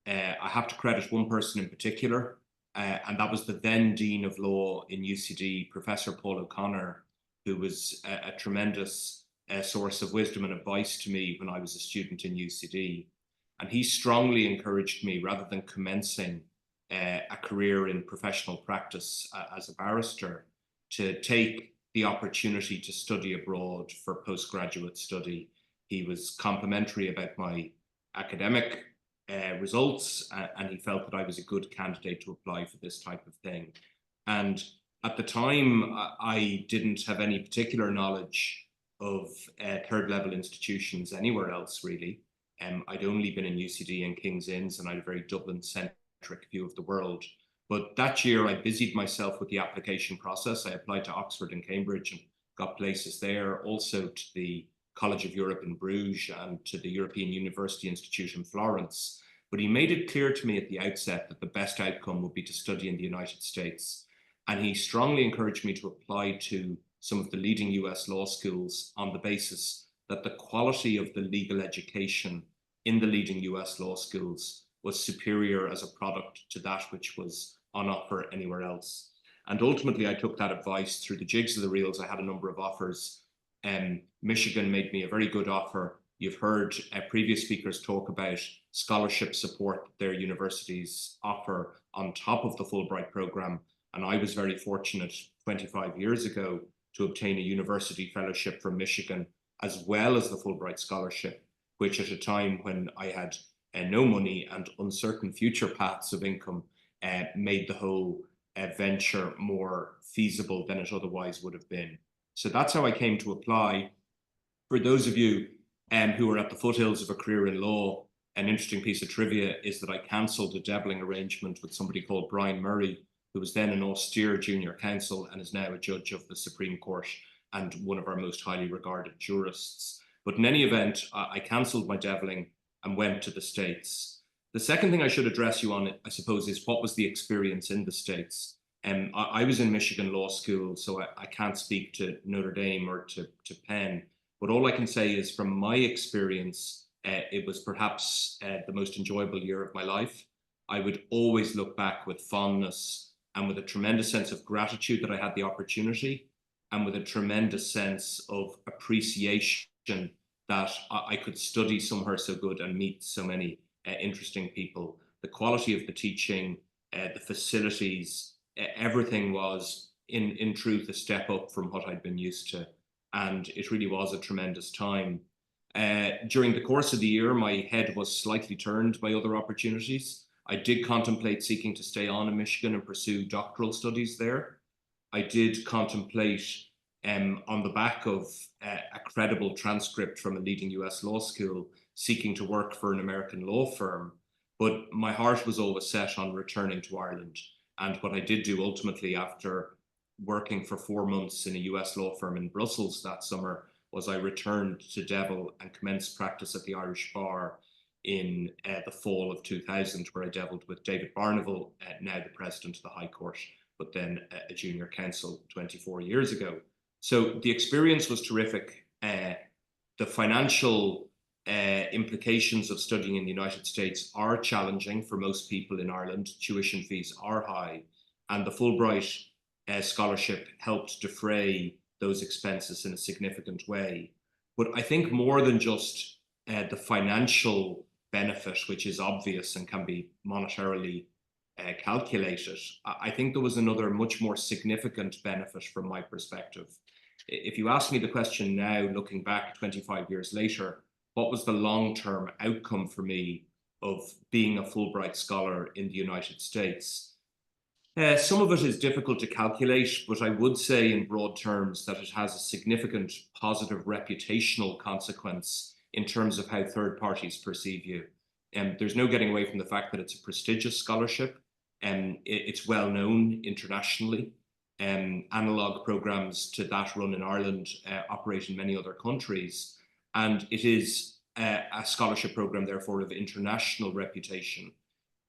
I have to credit one person in particular, and that was the then Dean of Law in UCD, Professor Paul O'Connor, who was a tremendous source of wisdom and advice to me when I was a student in UCD. And he strongly encouraged me, rather than commencing a career in professional practice as a barrister, to take the opportunity to study abroad for postgraduate study. He was complimentary about my academic results, and he felt that I was a good candidate to apply for this type of thing. And at the time, I didn't have any particular knowledge of third level institutions anywhere else, really. I'd only been in UCD and King's Inns, and I had a very Dublin-centric view of the world. But that year, I busied myself with the application process. I applied to Oxford and Cambridge and got places there, also to the College of Europe in Bruges and to the European University Institute in Florence. But he made it clear to me at the outset that the best outcome would be to study in the United States. And he strongly encouraged me to apply to some of the leading US law schools on the basis that the quality of the legal education in the leading US law schools was superior as a product to that which was on offer anywhere else. And ultimately, I took that advice through the jigs of the reels. I had a number of offers. Michigan made me a very good offer. You've heard previous speakers talk about scholarship support that their universities offer on top of the Fulbright program. And I was very fortunate 25 years ago to obtain a university fellowship from Michigan, as well as the Fulbright scholarship, which at a time when I had no money and uncertain future paths of income made the whole venture more feasible than it otherwise would have been. So that's how I came to apply. For those of you who are at the foothills of a career in law, an interesting piece of trivia is that I cancelled a deviling arrangement with somebody called Brian Murray, who was then an austere junior counsel and is now a judge of the Supreme Court and one of our most highly regarded jurists. But in any event, I cancelled my deviling and went to the States. The second thing I should address you on, I suppose, is what was the experience in the States? I was in Michigan Law School, so I can't speak to Notre Dame or to Penn, but all I can say is from my experience, it was perhaps the most enjoyable year of my life. I would always look back with fondness and with a tremendous sense of gratitude that I had the opportunity, and with a tremendous sense of appreciation that I could study somewhere so good and meet so many interesting people. The quality of the teaching, the facilities, everything was in truth a step up from what I'd been used to. And it really was a tremendous time. During the course of the year, my head was slightly turned by other opportunities. I did contemplate seeking to stay on in Michigan and pursue doctoral studies there. I did contemplate on the back of a credible transcript from a leading US law school, seeking to work for an American law firm. But my heart was always set on returning to Ireland. And what I did do ultimately, after working for 4 months in a US law firm in Brussels that summer, was I returned to Devil and commenced practice at the Irish Bar in the fall of 2000, where I devilled with David Barneville, now the president of the High Court, but then a junior counsel 24 years ago. So the experience was terrific. The financial implications of studying in the United States are challenging for most people in Ireland. Tuition fees are high, and the Fulbright scholarship helped defray those expenses in a significant way. But I think more than just the financial benefit, which is obvious and can be monetarily calculated, I think there was another much more significant benefit from my perspective. If you ask me the question now, looking back 25 years later, what was the long-term outcome for me of being a Fulbright scholar in the United States? Some of it is difficult to calculate, but I would say in broad terms that it has a significant positive reputational consequence in terms of how third parties perceive you. There's no getting away from the fact that it's a prestigious scholarship, and it's well known internationally. Analog programs to that run in Ireland operate in many other countries, and it is a scholarship program, therefore, of international reputation.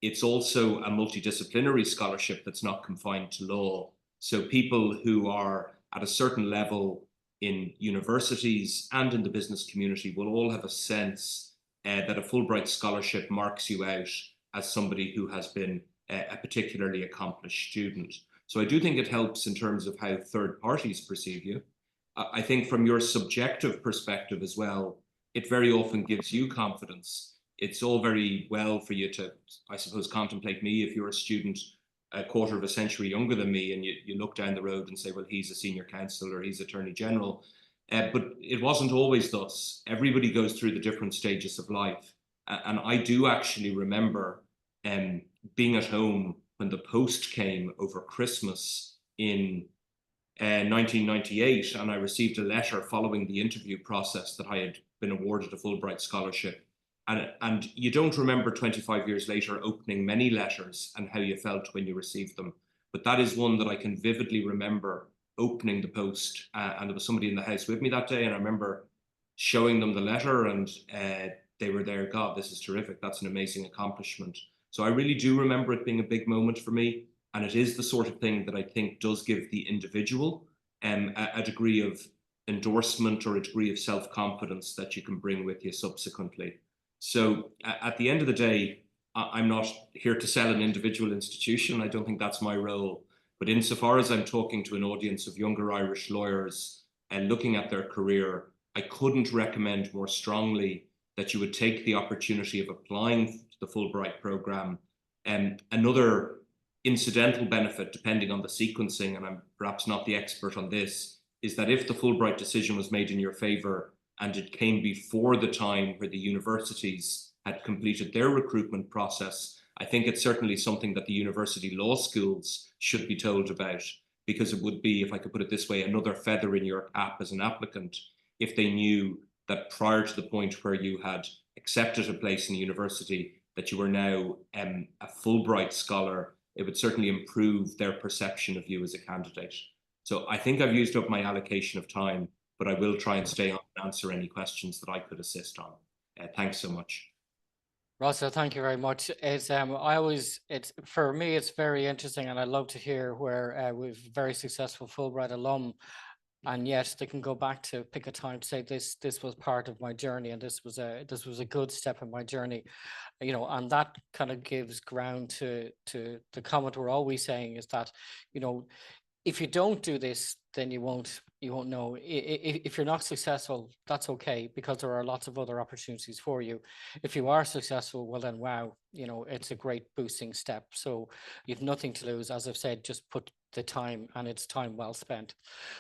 It's also a multidisciplinary scholarship that's not confined to law. So people who are at a certain level in universities and in the business community will all have a sense that a Fulbright scholarship marks you out as somebody who has been a particularly accomplished student. So I do think it helps in terms of how third parties perceive you. I think from your subjective perspective as well, it very often gives you confidence. It's all very well for you to, I suppose, contemplate me if you're a student a quarter of a century younger than me, and you look down the road and say, well, he's a senior counsel or he's Attorney General. But it wasn't always thus. Everybody goes through the different stages of life. And I do actually remember being at home when the post came over Christmas in 1998, and I received a letter following the interview process that I had been awarded a Fulbright scholarship. And you don't remember 25 years later opening many letters and how you felt when you received them. But that is one that I can vividly remember opening the post. And there was somebody in the house with me that day. And I remember showing them the letter, and they were there. God, this is terrific. That's an amazing accomplishment. So I really do remember it being a big moment for me. And it is the sort of thing that I think does give the individual a degree of endorsement or a degree of self-confidence that you can bring with you subsequently. So at the end of the day, I'm not here to sell an individual institution. I don't think that's my role. But insofar as I'm talking to an audience of younger Irish lawyers and looking at their career, I couldn't recommend more strongly that you would take the opportunity of applying to the Fulbright program. And another incidental benefit, depending on the sequencing, and I'm perhaps not the expert on this, is that if the Fulbright decision was made in your favor and it came before the time where the universities had completed their recruitment process, I think it's certainly something that the university law schools should be told about, because it would be, if I could put it this way, another feather in your cap as an applicant if they knew that prior to the point where you had accepted a place in the university that you were now a Fulbright scholar. It would certainly improve their perception of you as a candidate. So I think I've used up my allocation of time, but I will try and stay on and answer any questions that I could assist on. Thanks so much. Rossa, thank you very much. For me, it's very interesting, and I love to hear where we've very successful Fulbright alum, and yet they can go back to pick a time to say this was part of my journey, and this was a good step in my journey, you know, and that kind of gives ground to the comment we're always saying is that, you know, if you don't do this, then you won't know. If you're not successful, that's okay, because there are lots of other opportunities for you. If you are successful, well then, wow, you know, it's a great boosting step. So you've nothing to lose. As I've said, just put the time, and it's time well spent.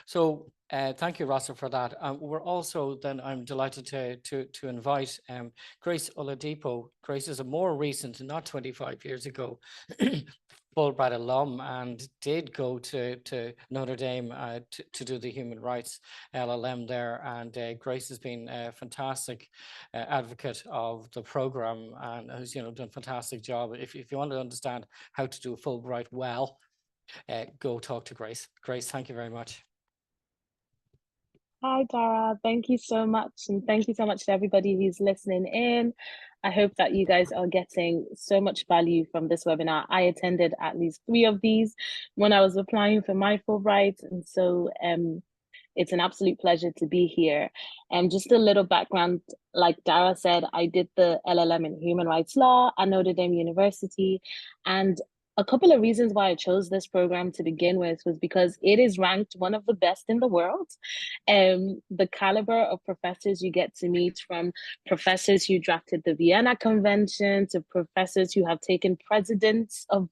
So thank you, Rossa, for that. We're also then, I'm delighted to invite Grace Oladipo. Grace is a more recent, not 25 years ago, Fulbright alum, and did go to Notre Dame to do the human rights LL.M there. And Grace has been a fantastic advocate of the program, and has, you know, done a fantastic job. If you want to understand how to do Fulbright well, go talk to Grace. Grace, thank you very much. Hi, Dara. Thank you so much. And thank you so much to everybody who's listening in. I hope that you guys are getting so much value from this webinar. I attended at least 3 of these when I was applying for my Fulbright. And so it's an absolute pleasure to be here. And just a little background, like Dara said, I did the LL.M in Human Rights Law at Notre Dame University. And a couple of reasons why I chose this program to begin with was because it is ranked one of the best in the world. The caliber of professors you get to meet, from professors who drafted the Vienna Convention to professors who have taken presidents of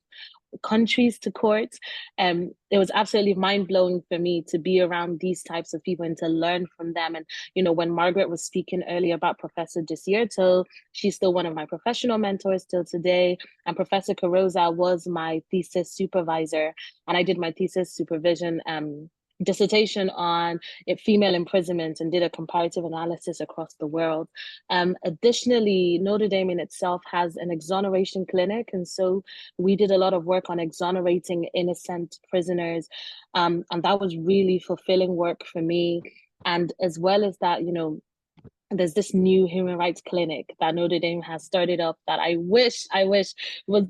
countries to court. It was absolutely mind-blowing for me to be around these types of people and to learn from them. And, you know, when Margaret was speaking earlier about Professor Desierto, she's still one of my professional mentors till today. And Professor Carosa was my thesis supervisor. And I did my thesis supervision dissertation on female imprisonment and did a comparative analysis across the world. Additionally, Notre Dame in itself has an exoneration clinic. And so we did a lot of work on exonerating innocent prisoners. And that was really fulfilling work for me. And as well as that, you know, there's this new human rights clinic that Notre Dame has started up that I wish was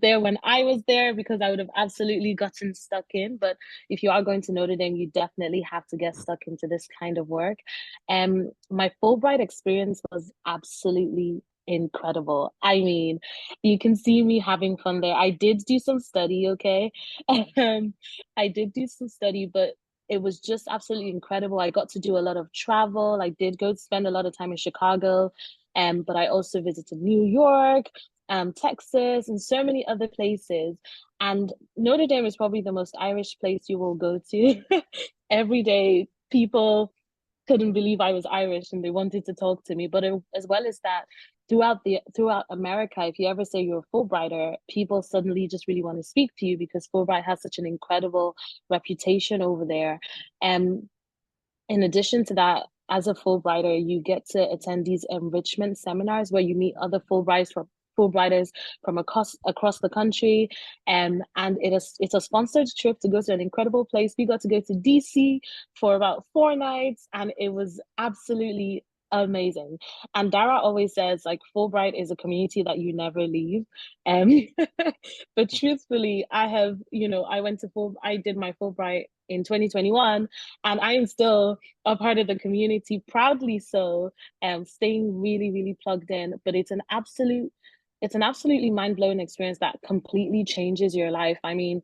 there when I was there, because I would have absolutely gotten stuck in. But if you are going to Notre Dame, you definitely have to get stuck into this kind of work. My Fulbright experience was absolutely incredible. I mean, you can see me having fun there. I did do some study, okay? I did do some study, but it was just absolutely incredible. I got to do a lot of travel. I did go spend a lot of time in Chicago, but I also visited New York, Texas, and so many other places. And Notre Dame is probably the most Irish place you will go to. Every day, people couldn't believe I was Irish and they wanted to talk to me. But as well as that, throughout America, if you ever say you're a Fulbrighter, people suddenly just really want to speak to you because Fulbright has such an incredible reputation over there. And in addition to that, as a Fulbrighter, you get to attend these enrichment seminars where you meet other Fulbrighters from across the country, and it's a sponsored trip to go to an incredible place. We got to go to DC for about 4 nights, and it was absolutely amazing. And Dara always says, like, Fulbright is a community that you never leave. But truthfully, I did my Fulbright in 2021, and I am still a part of the community, proudly so, staying really, really plugged in. But it's an absolutely mind-blowing experience that completely changes your life. I mean,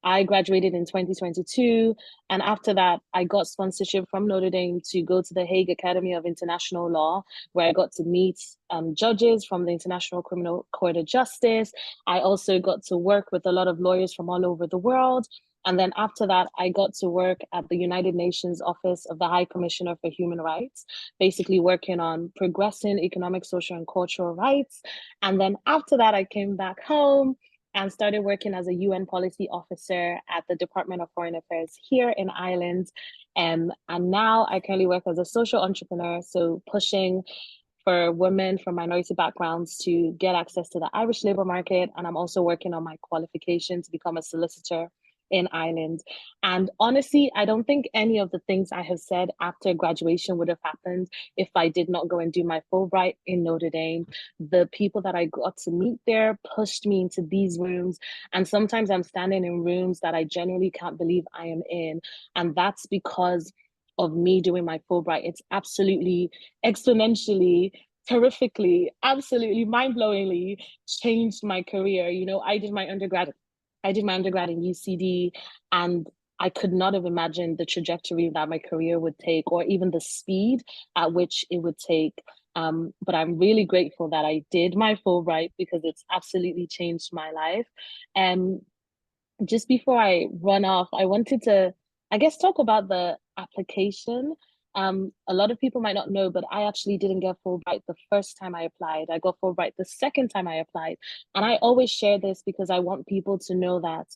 I graduated in 2022, and after that, I got sponsorship from Notre Dame to go to the Hague Academy of International Law, where I got to meet judges from the International Criminal Court of Justice. I also got to work with a lot of lawyers from all over the world. And then after that, I got to work at the United Nations Office of the High Commissioner for Human Rights, basically working on progressing economic, social, and cultural rights. And then after that, I came back home and started working as a UN policy officer at the Department of Foreign Affairs here in Ireland. And now I currently work as a social entrepreneur, so pushing for women from minority backgrounds to get access to the Irish labour market. And I'm also working on my qualification to become a solicitor in Ireland. And honestly, I don't think any of the things I have said after graduation would have happened if I did not go and do my Fulbright in Notre Dame. The people that I got to meet there pushed me into these rooms. And sometimes I'm standing in rooms that I genuinely can't believe I am in. And that's because of me doing my Fulbright. It's absolutely exponentially, terrifically, absolutely mind-blowingly changed my career. You know, I did my undergrad in UCD, and I could not have imagined the trajectory that my career would take, or even the speed at which it would take. But I'm really grateful that I did my Fulbright because it's absolutely changed my life. And just before I run off, I wanted to, I guess, talk about the application. A lot of people might not know, but I actually didn't get Fulbright the first time I applied. I got Fulbright the second time I applied. And I always share this because I want people to know that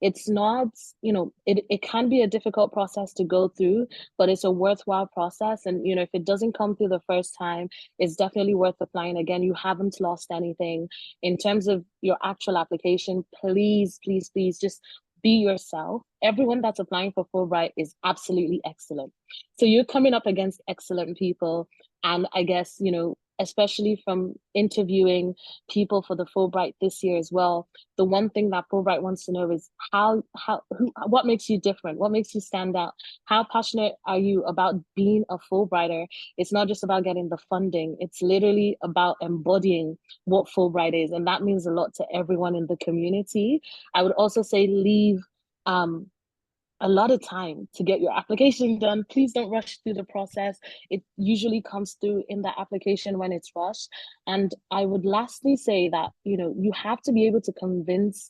it's not, it can be a difficult process to go through, but it's a worthwhile process. And, if it doesn't come through the first time, it's definitely worth applying again. You haven't lost anything. In terms of your actual application, please, please, please just be yourself. Everyone that's applying for Fulbright is absolutely excellent. So you're coming up against excellent people. And I guess, especially from interviewing people for the Fulbright this year as well, the one thing that Fulbright wants to know is what makes you different? What makes you stand out? How passionate are you about being a Fulbrighter? It's not just about getting the funding. It's literally about embodying what Fulbright is. And that means a lot to everyone in the community. I would also say leave a lot of time to get your application done. Please don't rush through the process. It usually comes through in the application when it's rushed. And I would lastly say that, you have to be able to convince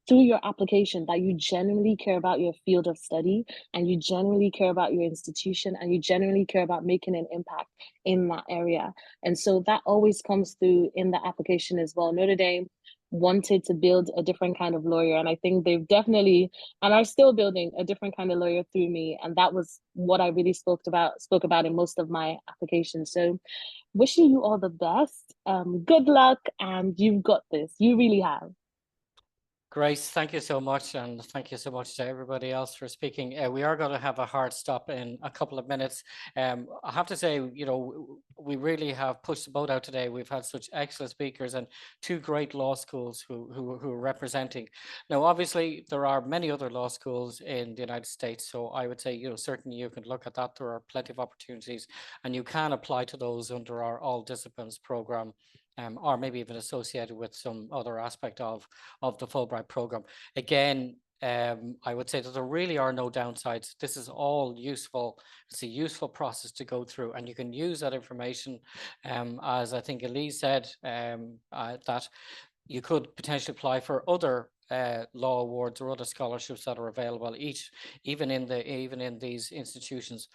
through your application that you genuinely care about your field of study, and you genuinely care about your institution, and you genuinely care about making an impact in that area. And so that always comes through in the application as well. Notre Dame wanted to build a different kind of lawyer, and I think they've definitely and are still building a different kind of lawyer through me, and that was what I really spoke about in most of my applications. So wishing you all the best, good luck, and you've got this. You really have. Grace, thank you so much, and thank you so much to everybody else for speaking. We are going to have a hard stop in a couple of minutes. I have to say, we really have pushed the boat out today. We've had such excellent speakers and 2 great law schools who are representing. Now, obviously, there are many other law schools in the United States, so I would say, certainly you can look at that. There are plenty of opportunities, and you can apply to those under our All Disciplines program. Or maybe even associated with some other aspect of the Fulbright program. Again, I would say that there really are no downsides. This is all useful. It's a useful process to go through, and you can use that information, as I think Elise said, that you could potentially apply for other law awards or other scholarships that are available, even in these institutions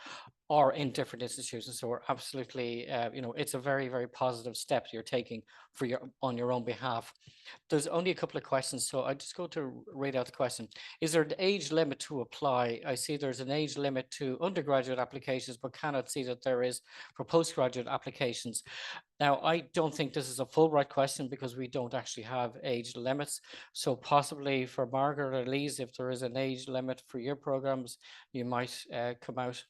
or in different institutions. So we're absolutely, it's a very, very positive step you're taking on your own behalf. There's only a couple of questions, so I just go to read out the question. Is there an age limit to apply? I see there's an age limit to undergraduate applications, but cannot see that there is for postgraduate applications. Now, I don't think this is a Fulbright question because we don't actually have age limits. So possibly for Margaret or Elise, if there is an age limit for your programs, you might come out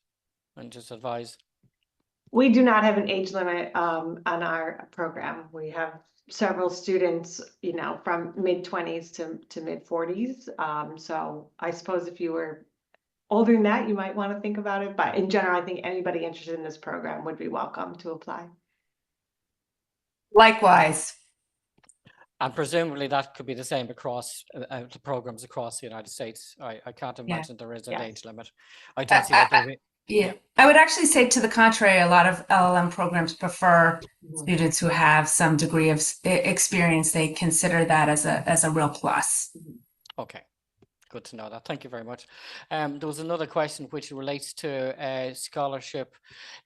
and just advise. We do not have an age limit on our program. We have several students, from mid-20s to mid-40s. So I suppose if you were older than that, you might want to think about it. But in general, I think anybody interested in this program would be welcome to apply. Likewise. And presumably that could be the same across the programs across the United States. I can't imagine there is an age limit. I don't see that. Yeah, I would actually say to the contrary, a lot of LL.M programs prefer students who have some degree of experience. They consider that as a real plus. Okay, good to know that. Thank you very much. There was another question which relates to scholarship.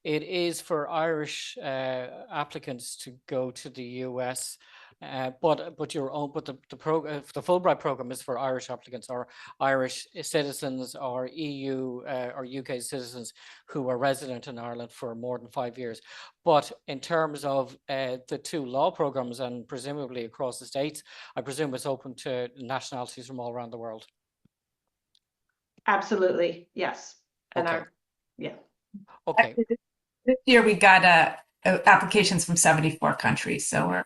It is for Irish applicants to go to the US. But the Fulbright program is for Irish applicants or Irish citizens or EU or UK citizens who are resident in Ireland for more than 5 years. But in terms of the two law programs and presumably across the States, I presume it's open to nationalities from all around the world. Absolutely, yes. And okay. Okay. This year we got applications from 74 countries, so we're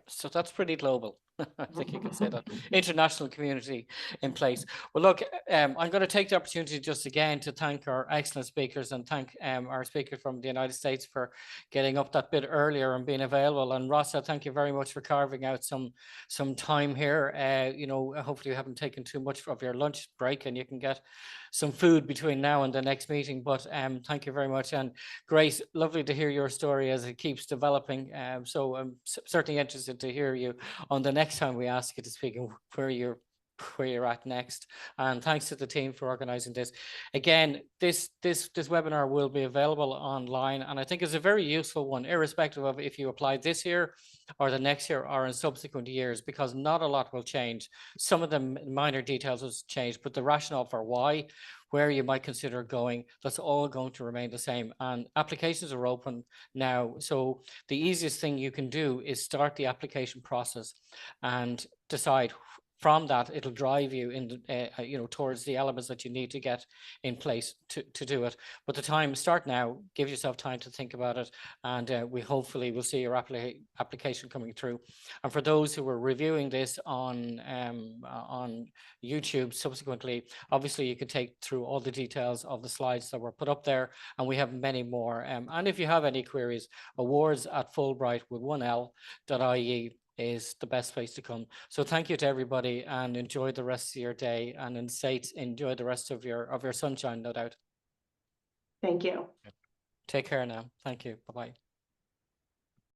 so that's pretty global. I think you can say that. International community in place. Well, look, I'm going to take the opportunity just again to thank our excellent speakers and thank our speaker from the United States for getting up that bit earlier and being available. And Rossa, thank you very much for carving out some time here. Hopefully you haven't taken too much of your lunch break and you can get some food between now and the next meeting. But thank you very much. And Grace, lovely to hear your story as it keeps developing. So I'm certainly interested to hear you on the next time we ask you to speak and where you're at next. And thanks to the team for organizing this. Again, this webinar will be available online, and I think it's a very useful one, irrespective of if you apply this year or the next year or in subsequent years, because not a lot will change. Some of the minor details will change, but the rationale for why, where you might consider going, that's all going to remain the same. And applications are open now. So the easiest thing you can do is start the application process and decide. From that, it'll drive you in, towards the elements that you need to get in place to do it. But the time, start now, give yourself time to think about it, and we hopefully will see your application coming through. And for those who are reviewing this on YouTube subsequently, obviously you can take through all the details of the slides that were put up there, and we have many more. And if you have any queries, awards@Fulbright.ie is the best place to come. So thank you to everybody and enjoy the rest of your day, and in States, enjoy the rest of your sunshine, no doubt. Thank you. Take care now. Thank you. Bye-bye.